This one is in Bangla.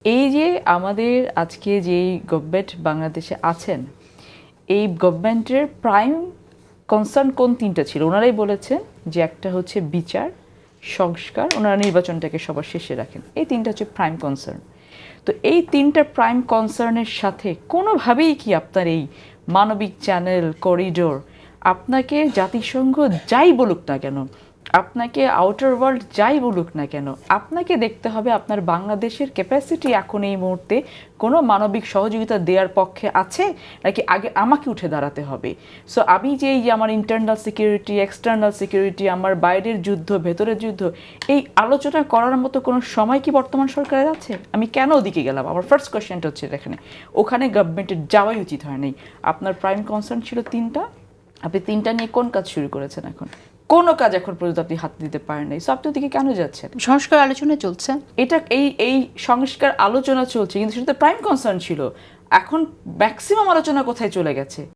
এই যে আমাদের আজকে যেই গভর্নমেন্ট বাংলাদেশে আছেন, এই গভর্নমেন্টের প্রাইম কনসার্ন কোন তিনটা ছিল? ওনারাই বলেছেন যে একটা হচ্ছে বিচার, সংস্কার, ওনারা নির্বাচনটাকে সবার শেষে রাখেন, এই তিনটা হচ্ছে প্রাইম কনসার্ন। তো এই তিনটা প্রাইম কনসার্নের সাথে কোনোভাবেই কি আপনার এই মানবিক চ্যানেল, করিডোর, আপনাকে জাতিসংঘ যাই বলুক না কেন, আপনাকে আউটার ওয়ার্ল্ড যাই বলুক না কেন, আপনাকে দেখতে হবে আপনার বাংলাদেশের ক্যাপাসিটি এখন এই মুহূর্তে কোনো মানবিক সহযোগিতা দেওয়ার পক্ষে আছে নাকি আগে আমাকে উঠে দাঁড়াতে হবে। সো আমি যে এই যে আমার ইন্টারনাল সিকিউরিটি, এক্সটার্নাল সিকিউরিটি, আমার বাইরের যুদ্ধ, ভেতরের যুদ্ধ, এই আলোচনা করার মতো কোনো সময় কি বর্তমান সরকারের আছে? আমি কেন ওদিকে গেলাম? আমার ফার্স্ট কোয়েশ্চেনটা হচ্ছে এখানে, ওখানে গভর্নমেন্টের যাওয়াই উচিত হয় নাই। আপনার প্রাইম কনসার্ন ছিল তিনটা, আপনি তিনটা নিয়ে কোন কাজ শুরু করেছেন? এখন কোনো কাজ এখন পর্যন্ত আপনি হাত দিতে পারেন নাই। সো আপনি ওদিকে কেন যাচ্ছেন? সংস্কার আলোচনা চলছে, এটা এই সংস্কার আলোচনা চলছে, কিন্তু সেটা তো প্রাইম কনসার্ন ছিল। এখন ম্যাক্সিমাম আলোচনা কোথায় চলে গেছে?